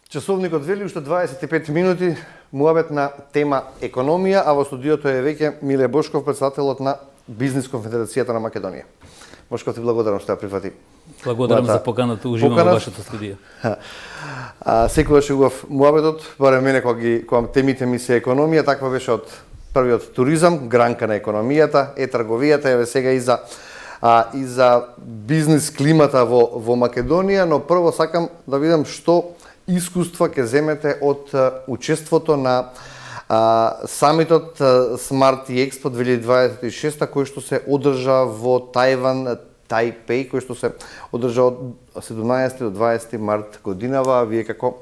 Часовникот вели уште 25 минути, муабет на тема економија, а во студиото е веќе Миле Бошков, председателот на Бизнис конфедерацијата на Македонија. Бошков, ти благодарам што ја прифати. Благодарам за поканата, уживам во вашето студио. Секогаш убав муабетот, барем мене кога темите ми се економија, таква беше од првиот туризам, гранка на економијата, трговијата, еве сега и за бизнис климата во Македонија, но прво сакам да видам што искуства ќе земете од учеството на самитот Smart Expo 2026 кој што се одржа во Тајван, Тајпеј, кој што се одржа од 17 до 20 март годинава. Вие како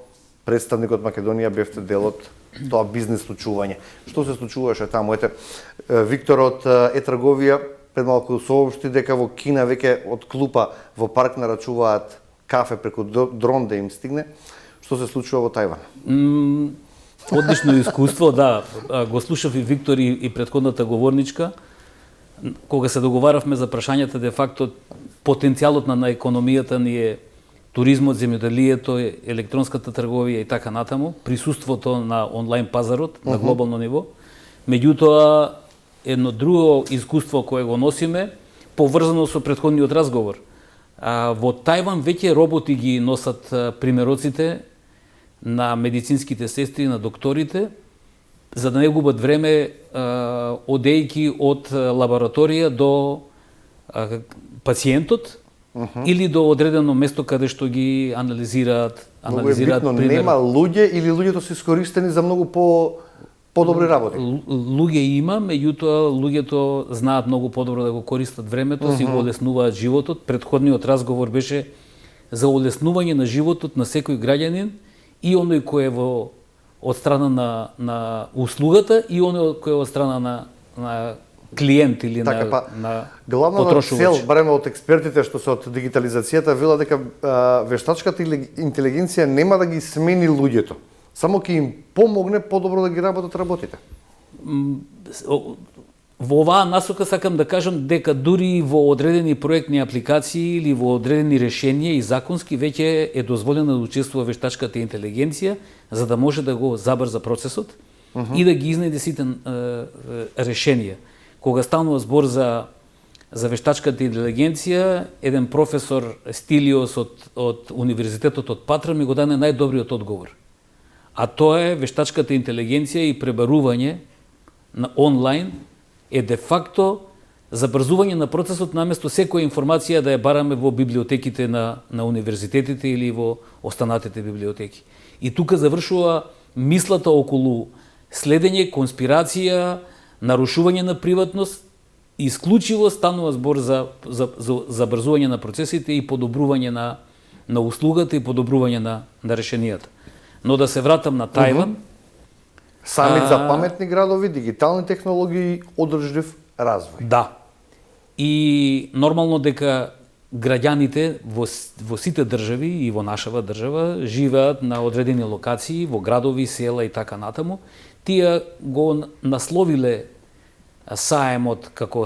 представник од Македонија бевте дел од тоа бизнес случување. Што се случуваше таму? Виктор од трговија пред малку соопшти дека во Кина веќе од клупа во парк нарачуваат кафе преку дрон да им стигне. Што се случува во Тајван? Одлично искуство, да. Го слушав и Виктор и претходната говорничка. Кога се договаравме за прашањата, де факто потенцијалот на економијата ни е туризмот, земјоделието, електронската трговија и така натаму, присуството на онлайн пазарот на глобално ниво. Меѓутоа, едно друго искуство кое го носиме, поврзано со претходниот разговор. Во Тајван веќе роботи ги носат примероците на медицинските сестри, на докторите, за да не губат време одејки од лабораторија до пациентот или до одредено место каде што ги анализираат. Многу е битно, нема луѓе или луѓето се искористени за многу подобри работи? Луѓе има, меѓутоа луѓето знаат многу подобро да го користат времето, си го олеснуваат животот. Претходниот разговор беше за олеснување на животот на секој граѓанин, и оној кој е од страна на услугата и оној кој е од страна на клиент или на потрашувач. Главната цел, барем од експертите што се од дигитализацијата, вела дека вештачката интелигенција нема да ги смени луѓето, само ќе им помогне подобро да ги работат работите. Во оваа насока сакам да кажам дека дури во одредени проектни апликации или во одредени решенија и законски веќе е дозволено да учествува вештачката интелигенција за да може да го забрза процесот и да ги изнајде сите решенија. Кога станува збор за вештачката интелигенција, еден професор Стилиос од Универзитетот од Патра ми го даде најдобриот одговор. А тоа е вештачката интелигенција и пребарување на онлайн е де факто забрзување на процесот наместо секоја информација да ја бараме во библиотеките на универзитетите или во останатите библиотеки. И тука завршува мислата околу следење, конспирација, нарушување на приватност, исклучиво станува збор за забрзување на процесите и подобрување на услугата и подобрување на решенијата. Но да се вратам на Тајван, самит за паметни градови, дигитални технологии, одржлив развој. Да. И нормално дека граѓаните во сите држави и во нашава држава живеат на одредени локации, во градови, села и така натаму. Тие го насловиле саемот како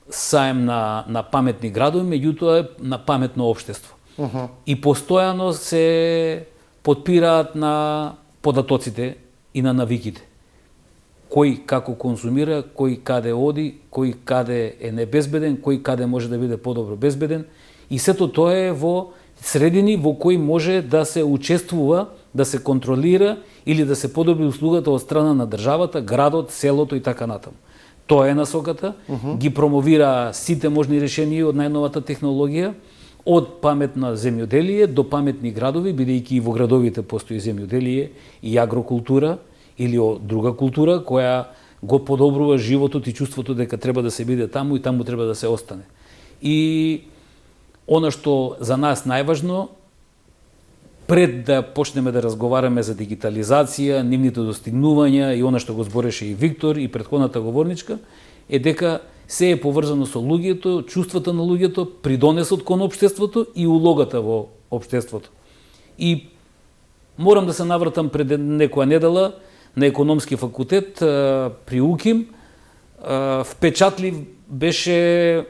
саем на паметни градови, меѓутоа на паметно општество. И постојано се потпираат на податоците и на навиките. Кој како конзумира, кој каде оди, кој каде е небезбеден, кој каде може да биде подобро безбеден. И сето тоа е во средини во кои може да се учествува, да се контролира или да се подобри услугата од страна на државата, градот, селото и така натаму. Тоа е насоката, ги промовира сите можни решенија од најновата технологија, од паметна земјоделие до паметни градови, бидејќи и во градовите постои земјоделие и агрокултура или друга култура која го подобрува животот и чувството дека треба да се биде таму и таму треба да се остане. И она што за нас најважно, пред да почнеме да разговараме за дигитализација, нивните достигнувања и она што го збореше и Виктор и претходната говорничка, е дека се е поврзано со луѓето, чувствата на луѓето, придонесот кон општеството и улогата во општеството. И морам да се навратам пред некоја недела на економски факултет при УКИМ. Впечатлив беше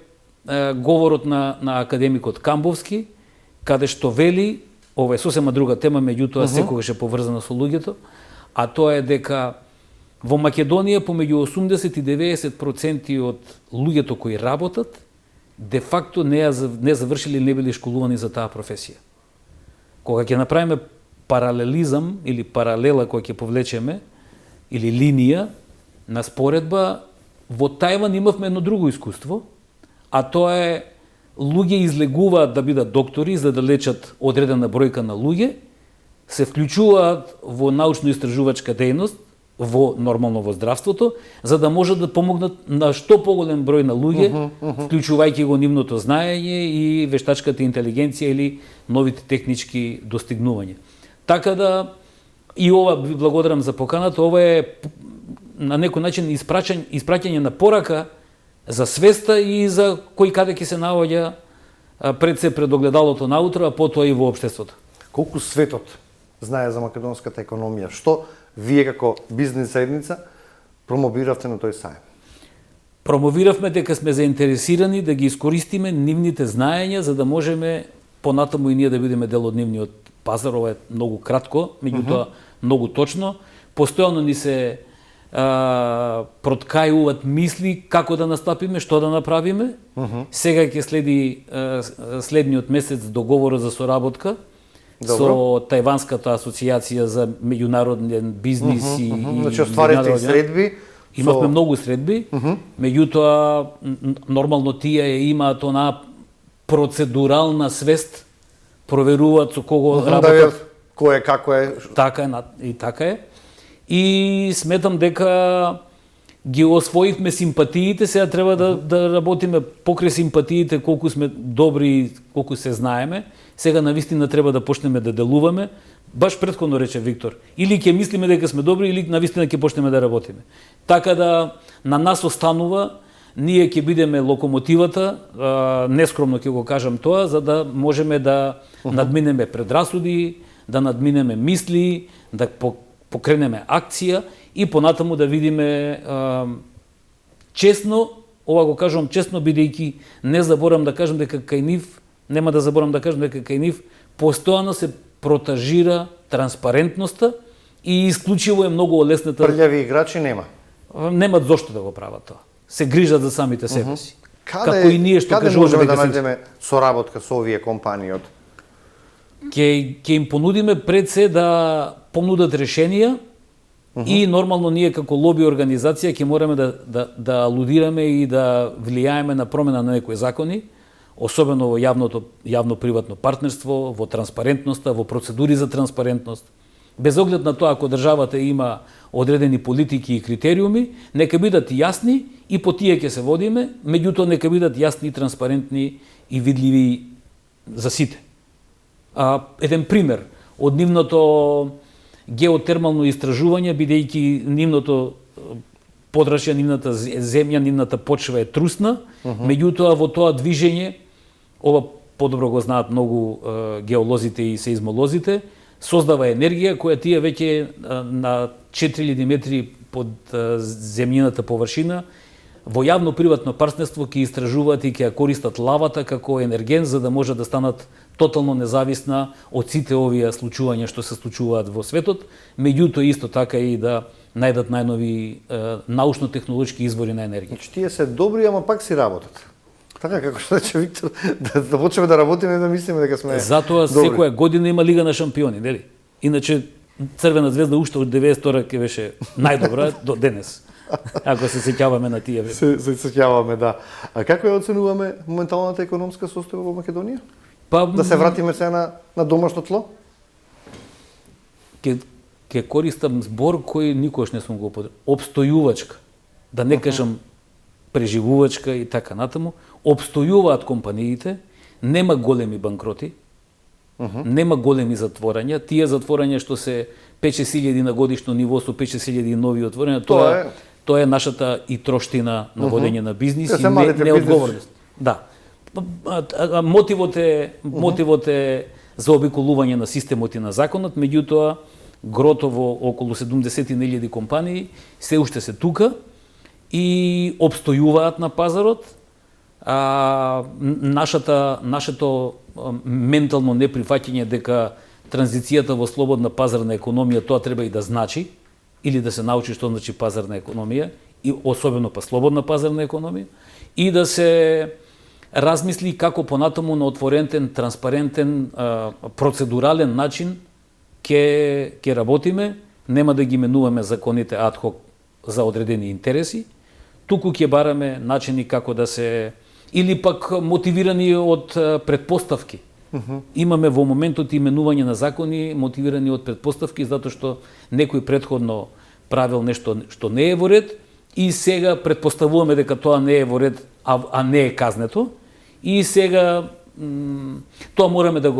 говорот на академикот Камбовски, каде што вели ова е сосема друга тема, меѓутоа секогаш е поврзана со луѓето, а тоа е дека во Македонија помеѓу 80 и 90% од луѓето кои работат де факто не завршили, не били школувани за таа професија. Кога ќе направиме паралелизам или паралела која ќе повлечеме или линија на споредба, во Тајван имавме едно друго искуство, а тоа е луѓе излегуваат да бидат доктори за да лечат одредена бројка на луѓе, се вклучуваат во научно-истражувачка дејност, нормално во здравството, за да можат да помогнат на што поголем број на луѓе, вклучувајќи го нивното знаење и вештачката интелигенција или новите технички достигнувања. Така да, и ова ви благодарам за поканата, ова е на некој начин испраќање на порака за свеста и за кој каде ќе се наоѓа пред се пред огледалото наутро, а потоа и во општеството. Колку светот знае за македонската економија? Што вие како бизнис заедница промовиравте на тој сајм? Промовиравме дека сме заинтересирани да ги искористиме нивните знаења за да можеме понатаму и ние да бидеме дел од нивниот пазар. Ова е многу кратко, меѓутоа многу точно. Постојано ни се проткајуваат мисли како да настапиме, што да направиме. Сега ќе следи следниот месец договор за соработка со Тајванската асоциација за меѓународен бизнис и значи остварите средби. Имавме многу средби, меѓутоа нормално тие имаат онаа процедурална свест, проверуваат со кого работат, кој е, како е. Така е. И сметам дека ги освоивме симпатиите, сега треба да работиме покрај симпатиите, колку сме добри, колку се знаеме. Сега навистина треба да почнеме да делуваме. Баш претходно рече Виктор, или ќе мислиме дека сме добри, или навистина ќе почнеме да работиме. Така да на нас останува, ние ќе бидеме локомотивата, нескромно ќе го кажам тоа, за да можеме да надминеме предрасуди, да надминеме мисли, да покренеме акција и понатаму да видиме честно, ова го кажам честно, бидејќи не заборам да кажам дека кај нив, нема да заборам да кажам дека кај нив постојано се протажира транспарентноста и исклучиво е многу олеснета. Прљави играчи нема. Немат зошто да го прават тоа. Се грижат за самите себе си. Како и ние што кажуваме да најдеме соработка со овие компании од ќе им понудиме пред се да понудат решенија и нормално ние како лоби организација ќе мораме да алудираме и да влијаеме на промена на некои закони, особено во јавно-приватно партнерство, во транспарентноста, во процедури за транспарентност. Без оглед на тоа, ако државата има одредени политики и критериуми, нека бидат јасни и по тие ќе се водиме, меѓутоа нека бидат јасни, транспарентни и видливи за сите. Еден пример од нивното геотермално истражување, бидејќи нивното подрачје, нивната земја, нивната почва е трусна, меѓутоа во тоа движење, ова подобро го знаат многу геолозите и сеизмолозите, создава енергија која тие веќе на 4000 метри под земјината површина во јавно-приватно партнерство ќе истражуваат и ќе ја користат лавата како енерген за да може да станат тотално независна од сите овие случувања што се случуваат во светот, меѓутоа исто така и да најдат најнови научно-технолошки извори на енергија. Значи тие се добри, ама пак си работат. Така како што рече Виктор, да почнеме да работиме и да мислиме дека сме затоа добри. Секоја година има Лига на шампиони, нели? Иначе Црвена звезда уште од 92 ќе беше најдобра до денес. Ако се сеќаваме на тие време. Се сеќаваме, да. А како ја оценуваме моменталната економска состојба во Македонија? Да се вратиме се на домашно тло? Ќе користам збор кој никогаш не сум го употребил. Обстојувачка. Да не кажам преживувачка и така натаму. Обстојуваат компаниите, нема големи банкроти, нема големи затворања. Тие затворања што се 5-6 на годишно ниво со 5-6 нови отворања, тоа е нашата и троштина на водење на бизнис и неодговорност. Да. Мотивот е за обиколување на системот и на законот, меѓутоа гротово околу 70.000 компании се уште се тука и обстојуваат на пазарот. Нашето ментално неприфаќање дека транзицијата во слободна пазарна економија тоа треба и да значи, или да се научи што значи пазарна економија, и особено па слободна пазарна економија, и да се размисли како понатаму на отворентен, транспарентен, процедурален начин ќе работиме, нема да ги менуваме законите адхок за одредени интереси, туку ќе бараме начини како да се, или пак мотивирани од предпоставки. Имаме во моментот именување на закони мотивирани од предпоставки затоа што некој претходно правил нешто што не е во ред и сега предпоставуваме дека тоа не е во ред, а не е казнето, и сега тоа мораме да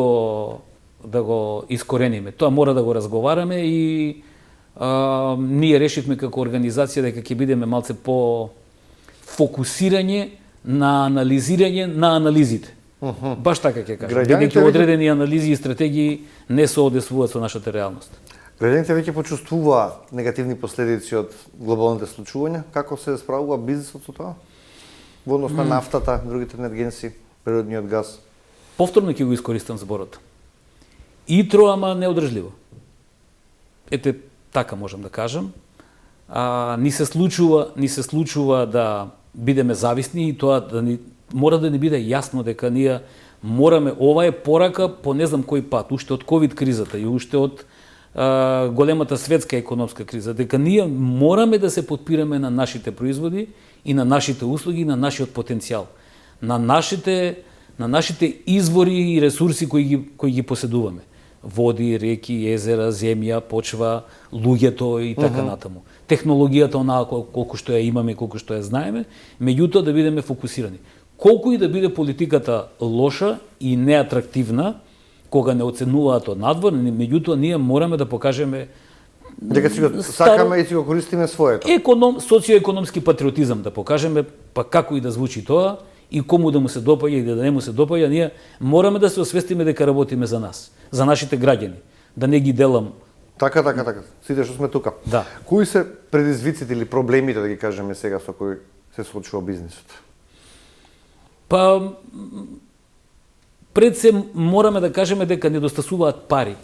го искорениме. Тоа мора да го разговараме и ние решивме како организација дека ќе бидеме малце по фокусирање на анализирање на анализите. Баш така ќе кажам. Бидејќи одредени анализи и стратегии не соодесвуваат со нашата реалност. Граѓаните веќе почувствуваа негативни последици од глобалните случувања. Како се справува бизнисот со тоа? Во однос на нафтата, другите енергенси, природниот газ? Повторно ќе го искористам зборот. Итро, ама неодржливо. Ете, така можам да кажам. Ни се случува да бидеме зависни и тоа мора да ни биде јасно дека ние мораме, ова е порака по не знам кој пат, уште од ковид кризата и уште од големата светска економска криза, дека ние мораме да се подпираме на нашите производи и на нашите услуги, на нашиот потенцијал, на нашите извори и ресурси кои ги поседуваме. Води, реки, езера, земја, почва, луѓето и така натаму. Технологијата онаа колку што ја имаме, колку што ја знаеме, меѓутоа да бидеме фокусирани. Колку и да биде политиката лоша и неатрактивна, кога не оценуваат од надвор, меѓутоа ние мораме да покажеме дека си го сакаме и си го користиме своето. Социоекономски патриотизам да покажеме, па како и да звучи тоа, и кому да му се допаѓа и да не му се допаѓа, ние мораме да се освестиме дека работиме за нас, за нашите граѓани, да не ги делам. Така. Сите што сме тука. Да. Кои се предизвиците или проблемите, да ги кажеме сега, со кои се соочува бизнисот? Па, пред се мораме да кажеме дека недостасуваат пари.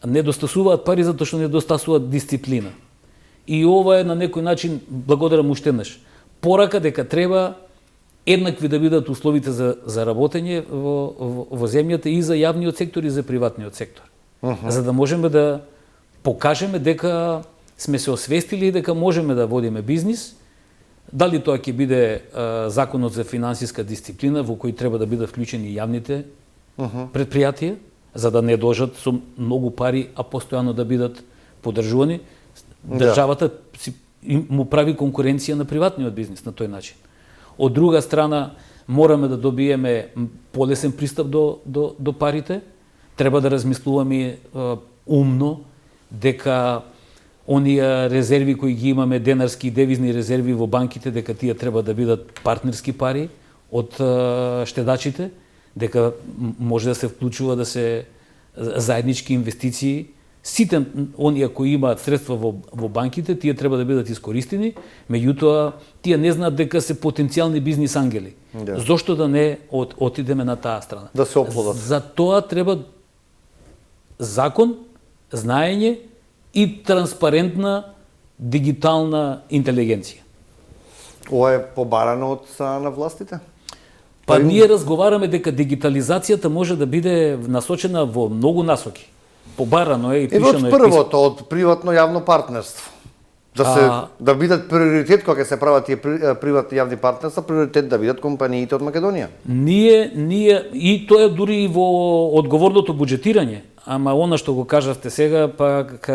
Недостасуваат пари затоа што недостасуваат дисциплина. И ова е на некој начин, благодарам уште еднаш, порака дека треба еднакви да бидат условите за работење во земјата и за јавниот сектор и за приватниот сектор. За да можеме да покажеме дека сме се освестили и дека можеме да водиме бизнис. Дали тоа ќе биде законот за финансиска дисциплина во кој треба да бидат вклучени јавните предпријатија, за да не дожат со многу пари, а постојано да бидат поддржувани. Државата му прави конкуренција на приватниот бизнис на тој начин. Од друга страна, мораме да добиеме полесен пристап до парите. Треба да размислуваме умно дека оние резерви кои ги имаме, денарски и девизни резерви во банките, дека тие треба да бидат партнерски пари од штедачите, дека може да се вклучува да се заеднички инвестиции. Сите оние кои имаат средства во банките, тие треба да бидат искористени, меѓутоа тие не знаат дека се потенцијални бизнис ангели. Зошто да не отидеме на таа страна? Да се оплодат. За тоа треба закон, знаење и транспарентна дигитална интелигенција. Ова е побарано од страна на властите? Па ние разговараме дека дигитализацијата може да биде насочена во многу насоки. Побарано е и пишано е. Од првото, од приватно јавно партнерство. Да бидат приоритет кога се прават тие приватни јавни партнерства, приоритет да бидат компаниите од Македонија. Ние и тоа е дури и во одговорното буџетирање, ама она што го кажавте сега пак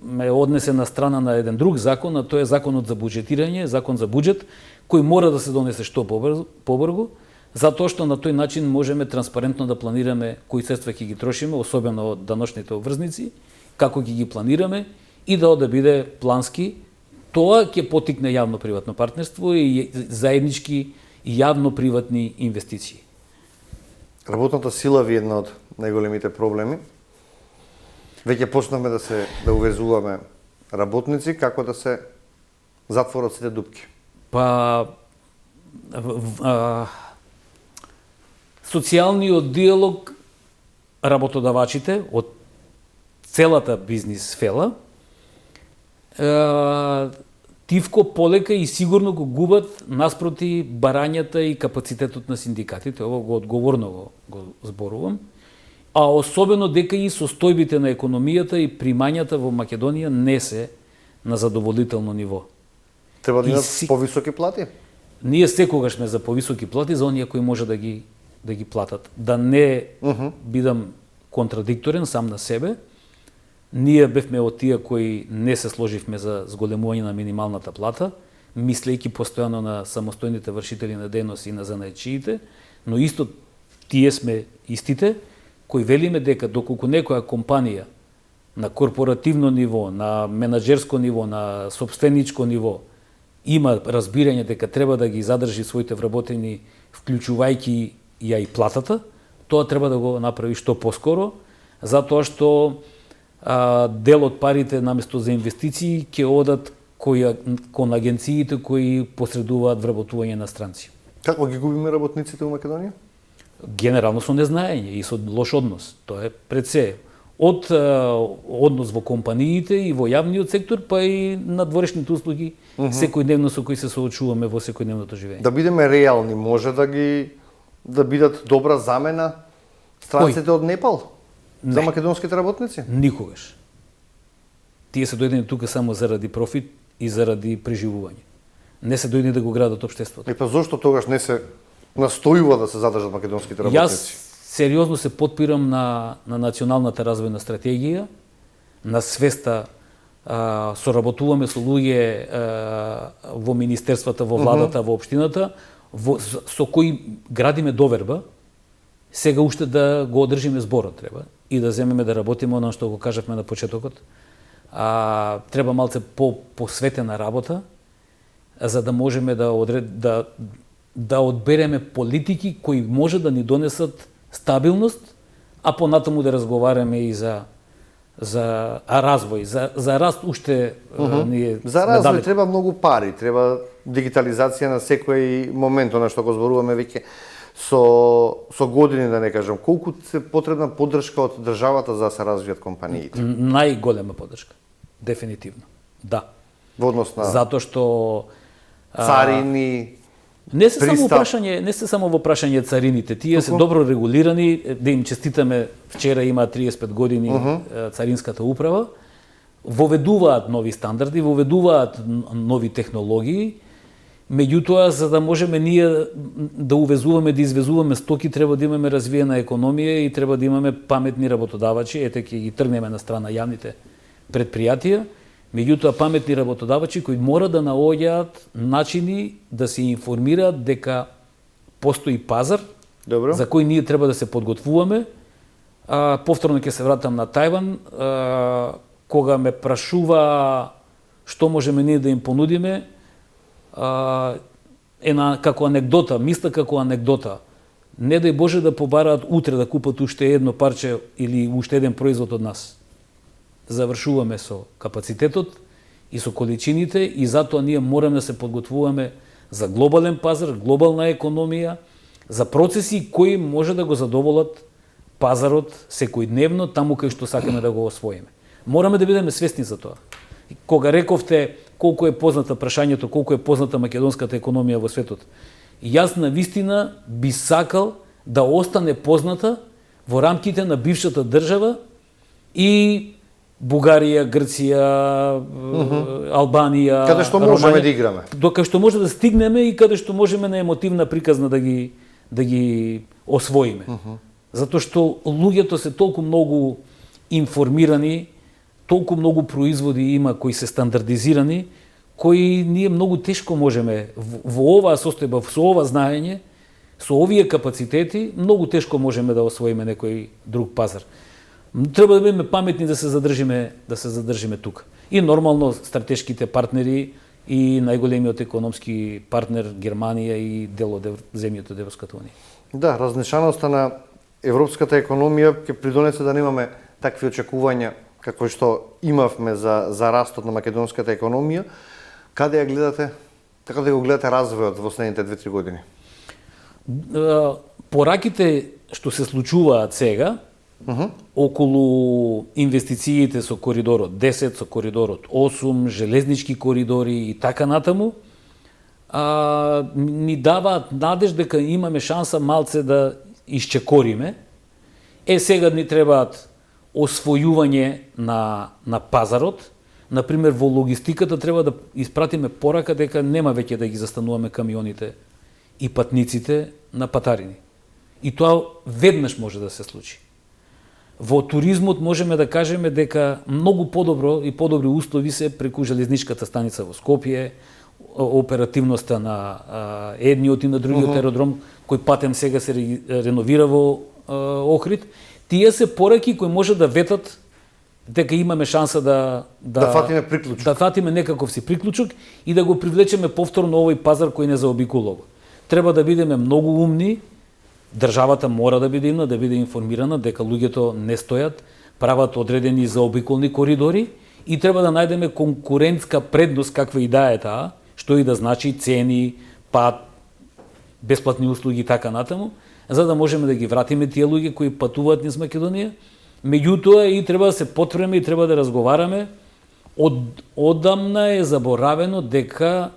ме однесе на страна на еден друг закон, а тоа е законот за буџетирање, закон за буџет, кој мора да се донесе што побрзо, затоа што на тој начин можеме транспарентно да планираме кои средства ќе ги трошиме, особено од даночните обврзници, како ќе ги планираме и да биде плански. Тоа ќе потикне јавно-приватно партнерство и заеднички јавно-приватни инвестиции. Работната сила ви е една од најголемите проблеми. Веќе почнавме да увезуваме работници, како да се затворат сите дупки. Па социјалниот диалог, работодавачите од целата бизнис фела, тивко полека и сигурно го губат наспроти барањата и капацитетот на синдикатите. Ово го одговорно го зборувам. А особено дека и состојбите на економијата и примањата во Македонија не се на задоволително ниво. Треба да имат повисоки плати? Ние секогаш сме за повисоки плати за оние кои може да ги платат. Да не бидам контрадикторен сам на себе, ние бевме од тие кои не се сложивме за зголемување на минималната плата, мислејќи постојано на самостојните вршители на дејност и на занаетчиите, но исто тие сме истите кои велиме дека доколку некоја компанија на корпоративно ниво, на менаџерско ниво, на сопственичко ниво има разбирање дека треба да ги задржи своите вработени, вклучувајќи ја и платата, тоа треба да го направи што поскоро, затоа што дел од парите наместо за инвестиции ќе одат кон агенциите кои посредуваат вработување на странци. Како ги губиме работниците во Македонија? Генерално со незнаење и со лош однос. Тоа е пред се. Од однос во компаниите и во јавниот сектор, па и надворешните услуги, секојдневно со кои се соочуваме во секојдневното живење. Да бидеме реални, може да бидат добра замена странците од Непал за македонските работници? Никогаш. Тие се дојдени тука само заради профит и заради преживување. Не се дојдени да го градат општеството. Па зошто тогаш не се настојува да се задржат македонските работници? Јас сериозно се потпирам на националната развојна стратегија, на свеста, соработуваме со луѓе во министерствата, во владата, во општината, со кои градиме доверба, сега уште да го одржиме зборот треба и да земеме да работиме оно што го кажавме на почетокот. Треба малце посветена работа, за да можеме да одбереме политики кои може да ни донесат стабилност, а понатаму да разговараме и за развој, за раст уште ние за развој треба многу пари, треба дигитализација на секој момент, она што го зборуваме веќе со години, да не кажам. Колку се потребна поддршка од државата за да се развијат компаниите? Најголема поддршка, дефинитивно. Да. Во однос на затоа што царини, не се само во прашање царините, тие се добро регулирани, да им честитаме, вчера има 35 години царинската управа, воведуваат нови стандарди, воведуваат нови технологии, меѓутоа за да можеме ние да увезуваме, да извезуваме стоки, треба да имаме развиена економија и треба да имаме паметни работодавачи, ете ќе ги тргнеме на страна јавните предпријатија, меѓутоа паметни работодавачи кои мора да наоѓаат начини да се информираат дека постои пазар, добро, за кој ние треба да се подготвуваме. Повторно ќе се вратам на Тајван, кога ме прашува што можеме ние да им понудиме, како анекдота, мисла како анекдота. Не дај Боже да побараат утре да купат уште едно парче или уште еден производ од нас. Завршуваме со капацитетот и со количините и затоа ние мораме да се подготвуваме за глобален пазар, глобална економија, за процеси кои може да го задоволат пазарот секојдневно таму кај што сакаме да го освоиме. Мораме да бидеме свесни за тоа. Кога рековте колку е позната прашањето, колку е позната македонската економија во светот, јас на вистина би сакал да остане позната во рамките на бившата држава и Бугарија, Грција, Албанија, каде што можеме да играме. Каде што може да стигнеме и каде што можеме на емотивна приказна да ги освоиме. Затоа што луѓето се толку многу информирани, толку многу производи има кои се стандардизирани, кои ние многу тешко можеме во оваа состојба, со ова знаење, со овие капацитети, многу тешко можеме да освоиме некој друг пазар. Треба да бидеме паметни да се задржиме тука. И нормално стратешките партнери и најголемиот економски партнер Германија и дел од земјите од Европската унија. Да, разнешаноста на европската економија ќе придонесе да немаме такви очекувања како што имавме за растот на македонската економија. Каде ја гледате? Како да го гледате развојот во следните 2-3 години? пораките што се случуваат сега, околу инвестициите со коридорот 10, со коридорот 8, железнички коридори и така натаму, ни даваат надеж дека имаме шанса малце да исчекориме. Сега ни требаат освојување на пазарот. Например, во логистиката треба да испратиме порака дека нема веќе да ги застануваме камионите и патниците на патарини. И тоа веднаш може да се случи. Во туризмот можеме да кажеме дека многу подобро и подобри услови се преку железничката станица во Скопје, оперативноста на едниот и на другиот аеродром, кој патем сега се реновира во Охрид. Тие се пораки кои може да ветат дека имаме шанса да фатиме приклучок. Да фатиме некаков си приклучок и да го привлечеме повторно овој пазар кој не заобиколува. Треба да бидеме многу умни. Државата мора да биде да биде информирана дека луѓето не стојат, прават одредени заобиколни коридори и треба да најдеме конкурентска предност каква и да е таа, што и да значи цени, пат, бесплатни услуги и така натаму, за да можеме да ги вратиме тие луѓе кои патуваат низ Македонија. Меѓутоа и треба да се потвреме и треба да разговараме. Одамна е заборавено дека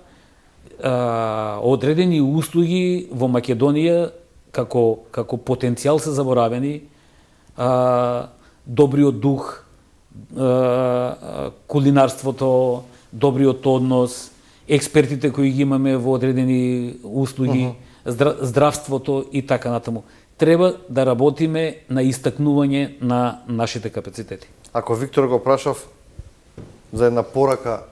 одредени услуги во Македонија како потенцијал се заборавени, добриот дух, кулинарството, добриот однос, експертите кои ги имаме во одредени услуги, здравството и така натаму. Треба да работиме на истакнување на нашите капацитети. Ако Виктор го прашав за една порака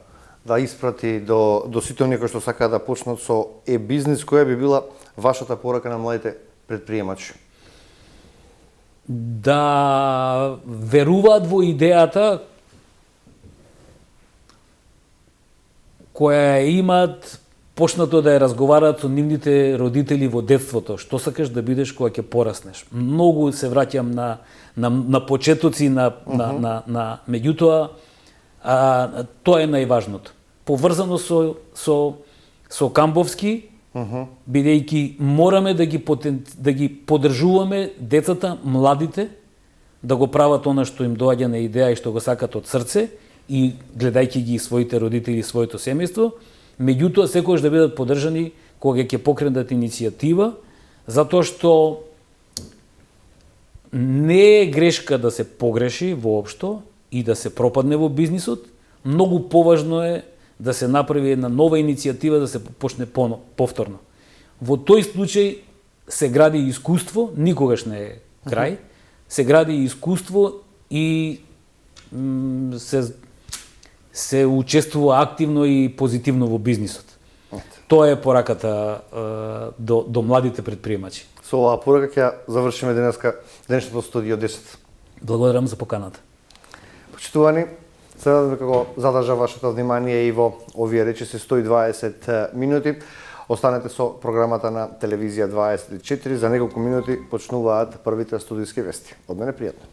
да испрати до сите оние кои што сакаат да почнат со бизнис, која би била вашата порака на младите предприемачи? Да веруваат во идејата која имаат почнато да ја разговараат со нивните родители во детството. Што сакаш да бидеш кога ќе пораснеш? Многу се враќам на почетоци на меѓутоа тоа е најважното. Поврзано со Камбовски, бидејќи мораме да ги поддржуваме децата, младите, да го прават она што им доаѓа на идеја и што го сакат од срце и гледајќи ги своите родители и своето семејство, меѓутоа секогаш да бидат поддржани кога ќе покренат иницијатива, затоа што не е грешка да се погреши воопшто и да се пропадне во бизнисот. Многу поважно е да се направи една нова иницијатива, да се почне повторно. Во тој случај се гради искуство, никогаш не е крај, се гради искуство и се учествува активно и позитивно во бизнисот. Тоа е пораката до младите предприемачи. Со оваа порака ќе завршиме денешното студио 10. Благодарам за поканата. Почитувани, се надам како задржа вашето внимание и во овие речиси 120 минути. Останете со програмата на телевизија 24. За неколку минути почнуваат првите студиски вести. Од мене пријатно.